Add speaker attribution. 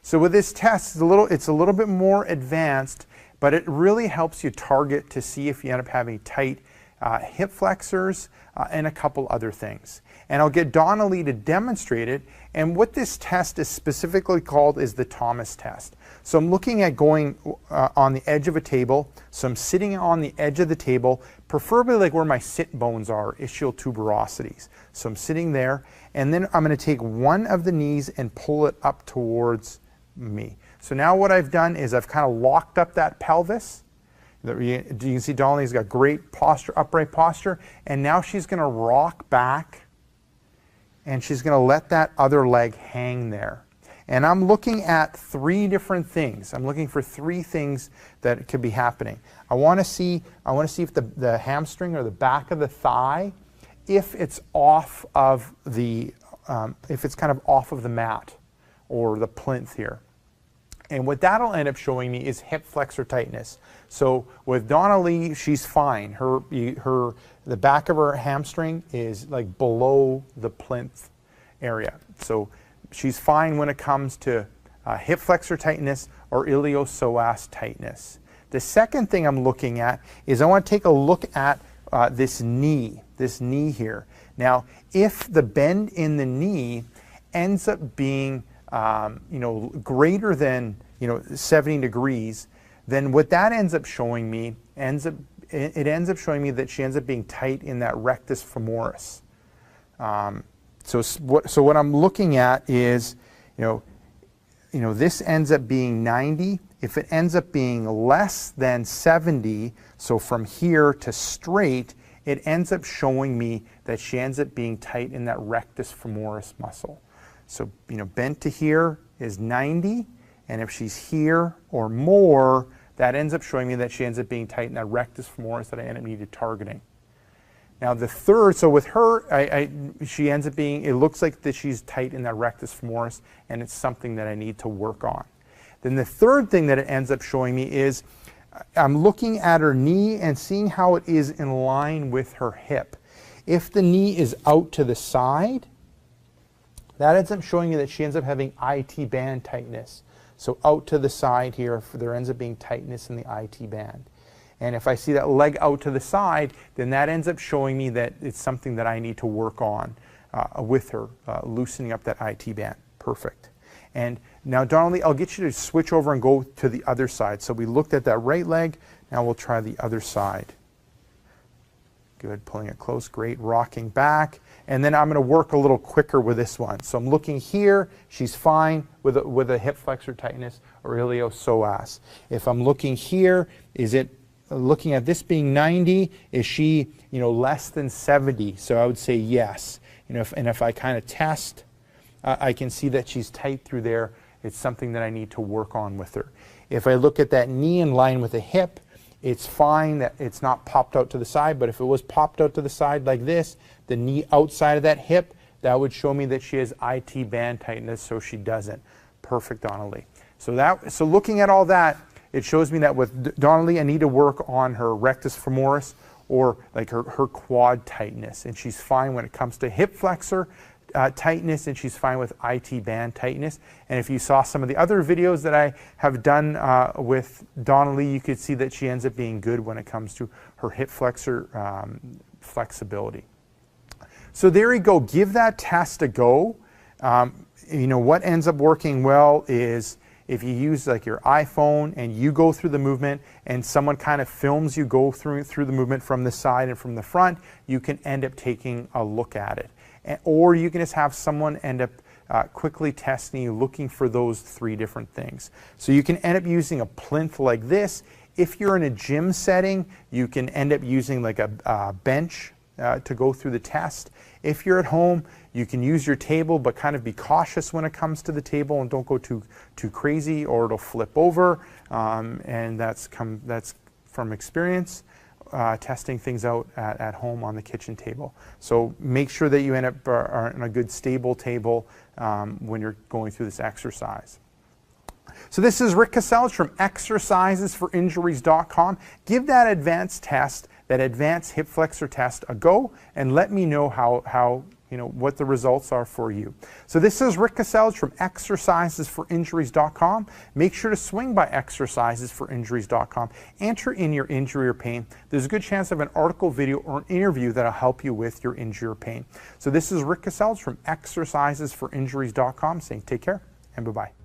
Speaker 1: So with this test, it's a little bit more advanced, but it really helps you target to see if you end up having tight hip flexors and a couple other things. And I'll get Donnelly to demonstrate it. And what this test is specifically called is the Thomas test. So I'm looking at going on the edge of a table. So I'm sitting on the edge of the table, preferably like where my sit bones are, ischial tuberosities. So I'm sitting there, and then I'm going to take one of the knees and pull it up towards me. So now what I've done is I've kind of locked up that pelvis. You can see Donnelly's got great posture, upright posture, and now she's going to rock back, and she's going to let that other leg hang there. And I'm looking at three different things. I'm looking for three things that could be happening. I want to see if the hamstring or the back of the thigh, if it's off of the, if it's kind of off of the mat or the plinth here. And what that'll end up showing me is hip flexor tightness. So with Donnelly, she's fine. The back of her hamstring is like below the plinth area. So she's fine when it comes to hip flexor tightness or iliopsoas tightness. The second thing I'm looking at is I want to take a look at this knee here. Now, if the bend in the knee ends up being greater than 70 degrees, then what that ends up showing me it ends up showing me that she ends up being tight in that rectus femoris. So what I'm looking at is, this ends up being 90. If it ends up being less than 70, so from here to straight, it ends up showing me that she ends up being tight in that rectus femoris muscle. So, bent to here is 90, and if she's here or more, that ends up showing me that she ends up being tight in that rectus femoris that I end up needed targeting. Now the third, so with her, she ends up being, it looks like that she's tight in that rectus femoris, and it's something that I need to work on. Then the third thing that it ends up showing me is I'm looking at her knee and seeing how it is in line with her hip. If the knee is out to the side, that ends up showing me that she ends up having IT band tightness. So out to the side here, there ends up being tightness in the IT band. And if I see that leg out to the side, then that ends up showing me that it's something that I need to work on with her, loosening up that IT band. Perfect. And now, Donnelly, I'll get you to switch over and go to the other side. So we looked at that right leg. Now we'll try the other side. Good, pulling it close, great, rocking back. And then I'm going to work a little quicker with this one. So I'm looking here, she's fine with a hip flexor tightness or iliopsoas. If I'm looking here, is it looking at this being 90, is she less than 70? So I would say yes. And if I kind of test, I can see that she's tight through there. It's something that I need to work on with her. If I look at that knee in line with the hip, it's fine that it's not popped out to the side, but if it was popped out to the side like this, the knee outside of that hip, that would show me that she has IT band tightness, so she doesn't. Perfect, Donnelly. So looking at all that, it shows me that with Donnelly, I need to work on her rectus femoris or like her quad tightness, and she's fine when it comes to hip flexor tightness, and she's fine with IT band tightness. And if you saw some of the other videos that I have done with Donnelly, you could see that she ends up being good when it comes to her hip flexor flexibility. So there you go. Give that test a go. What ends up working well is if you use like your iPhone and you go through the movement and someone kind of films you go through the movement from the side and from the front, you can end up taking a look at it. Or you can just have someone end up quickly testing you, looking for those three different things. So you can end up using a plinth like this. If you're in a gym setting, you can end up using like a bench to go through the test. If you're at home, you can use your table, but kind of be cautious when it comes to the table and don't go too crazy or it'll flip over. And that's from experience. Testing things out at home on the kitchen table. So make sure that you end up on a good stable table when you're going through this exercise. So this is Rick Casellas from exercisesforinjuries.com. Give that advanced test, that advanced hip flexor test, a go, and let me know how what the results are for you. So this is Rick Casells from exercisesforinjuries.com. Make sure to swing by exercisesforinjuries.com. Enter in your injury or pain. There's a good chance of an article, video, or an interview that'll help you with your injury or pain. So this is Rick Casells from exercisesforinjuries.com saying take care and bye-bye.